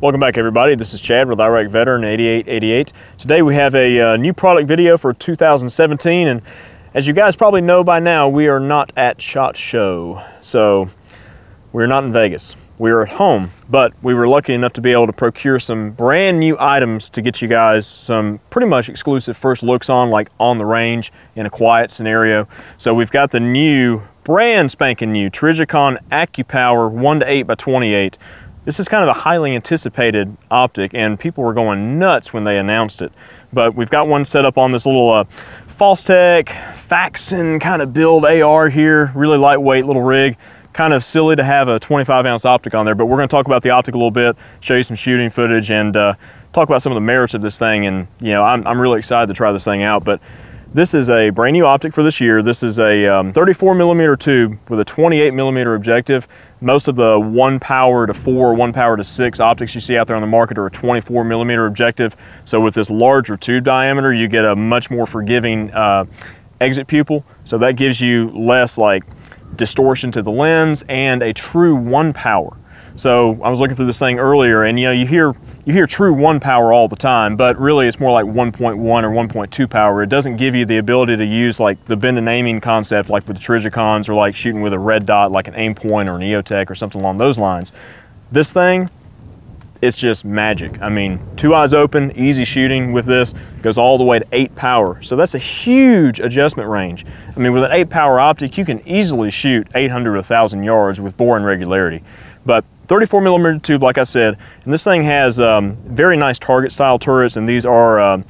Welcome back, everybody. This is Chad with Iraq Veteran 8888. Today we have a new product video for 2017, and as you guys probably know by now, we are not at SHOT Show. So we're not in Vegas. We're at home, but we were lucky enough to be able to procure some brand new items to get you guys some pretty much exclusive first looks on, like on the range in a quiet scenario. So we've got the new, brand spanking new Trijicon AccuPower 1:8x28. This is kind of a highly anticipated optic, and people were going nuts when they announced it. But we've got one set up on this little Falstech Faxon kind of build AR here, really lightweight little rig. Kind of silly to have a 25-ounce optic on there, but we're going to talk about the optic a little bit, show you some shooting footage, and talk about some of the merits of this thing. And you know, I'm really excited to try this thing out. But this is a brand new optic for this year. This is a 34mm tube with a 28mm objective. Most of the 1 power to 4, 1 power to 6 optics you see out there on the market are a 24mm objective. So with this larger tube diameter, you get a much more forgiving exit pupil. So that gives you less like distortion to the lens and a true 1 power. So I was looking through this thing earlier, and you know, you hear true 1 power all the time, but really it's more like 1.1 or 1.2 power. It doesn't give you the ability to use like the bend and aiming concept like with the Trijicons, or like shooting with a red dot like an aim point or an EOTech or something along those lines. This thing, it's just magic. I mean, 2 eyes open, easy shooting with this. Goes all the way to 8 power. So that's a huge adjustment range. I mean, with an 8 power optic, you can easily shoot 800 to 1,000 yards with boring regularity. But 34mm tube, like I said, and this thing has very nice target style turrets, and these are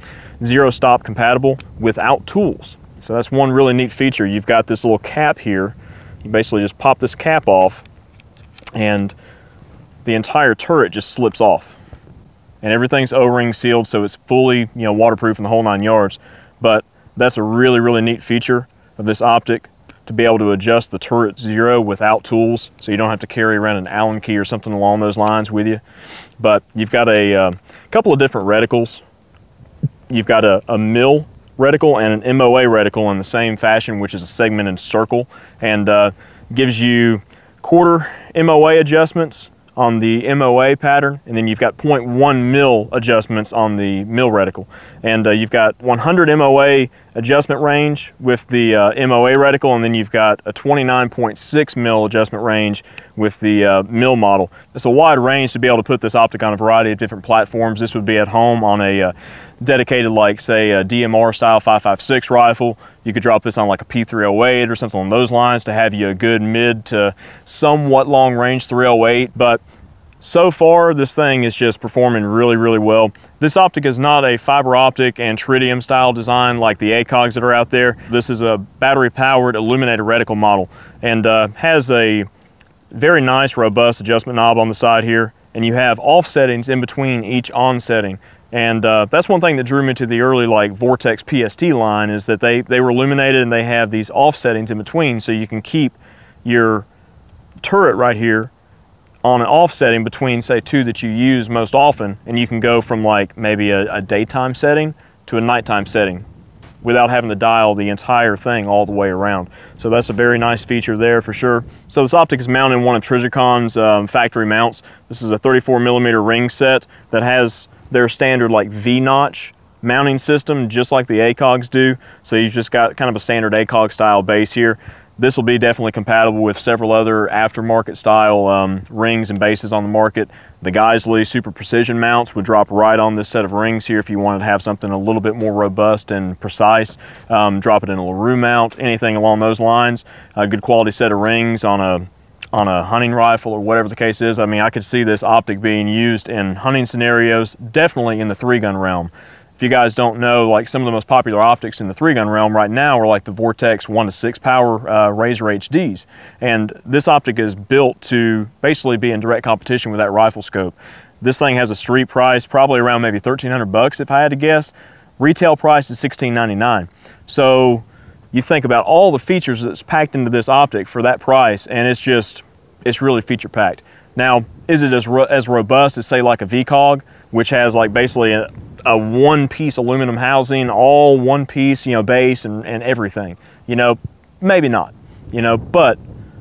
zero stop compatible without tools. So that's one really neat feature. You've got this little cap here. You basically just pop this cap off, and the entire turret just slips off, and everything's O-ring sealed, so it's fully, you know, waterproof in the whole 9 yards. But that's a really neat feature of this optic, to be able to adjust the turret zero without tools, so you don't have to carry around an Allen key or something along those lines with you. But you've got a couple of different reticles. You've got a mil reticle and an MOA reticle in the same fashion, which is a segmented circle, and gives you quarter MOA adjustments on the MOA pattern, and then you've got 0.1 mil adjustments on the mil reticle, and you've got 100 MOA adjustment range with the MOA reticle, and then you've got a 29.6 mil adjustment range with the mil model. It's a wide range to be able to put this optic on a variety of different platforms. This would be at home on a dedicated, like say a DMR style 5.56 rifle. You could drop this on like a P308 or something along those lines to have you a good mid to somewhat long range 308. But so far, this thing is just performing really well. This optic is not a fiber optic and tritium style design like the ACOGs that are out there. This is a battery powered illuminated reticle model, and has a very nice robust adjustment knob on the side here, and you have off settings in between each on setting. And that's one thing that drew me to the early like Vortex PST line, is that they were illuminated and they have these off settings in between, so you can keep your turret right here on an off setting between say 2 that you use most often, and you can go from like maybe a daytime setting to a nighttime setting without having to dial the entire thing all the way around. So that's a very nice feature there for sure. So this optic is mounted in one of Trijicon's factory mounts. This is a 34mm ring set that has their standard like V-notch mounting system, just like the ACOGs do. So you've just got kind of a standard ACOG style base here. This will be definitely compatible with several other aftermarket style rings and bases on the market. The Geisley Super Precision mounts would drop right on this set of rings here if you wanted to have something a little bit more robust and precise. Drop it in a LaRue mount, anything along those lines. A good quality set of rings on a hunting rifle or whatever the case is. I mean, I could see this optic being used in hunting scenarios, definitely in the 3-gun realm. If you guys don't know, like some of the most popular optics in the 3-gun realm right now are like the Vortex 1 to 6 power Razor HDs. And this optic is built to basically be in direct competition with that rifle scope. This thing has a street price, probably around maybe 1,300 bucks if I had to guess. Retail price is $16.99. So you think about all the features that's packed into this optic for that price, and it's really feature packed. Now, is it as robust as say like a VCOG, which has like basically a one-piece aluminum housing, all one piece, you know, base and everything? You know, maybe not, you know, but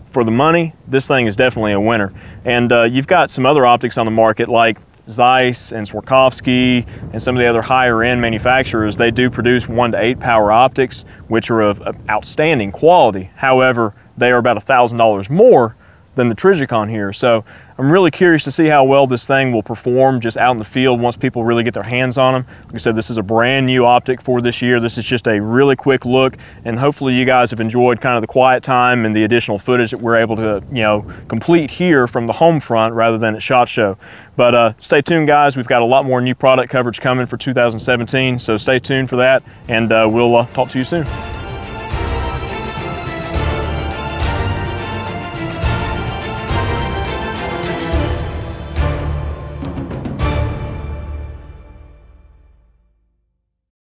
for the money, this thing is definitely a winner. And you've got some other optics on the market, like Zeiss and Swarovski and some of the other higher end manufacturers, they do produce 1 to 8 power optics, which are of outstanding quality. However, they are about $1,000 more than the Trijicon here. So I'm really curious to see how well this thing will perform just out in the field once people really get their hands on them. Like I said, this is a brand new optic for this year. This is just a really quick look, and hopefully you guys have enjoyed kind of the quiet time and the additional footage that we're able to, you know, complete here from the home front rather than at SHOT Show. But stay tuned, guys. We've got a lot more new product coverage coming for 2017, so stay tuned for that, and we'll talk to you soon.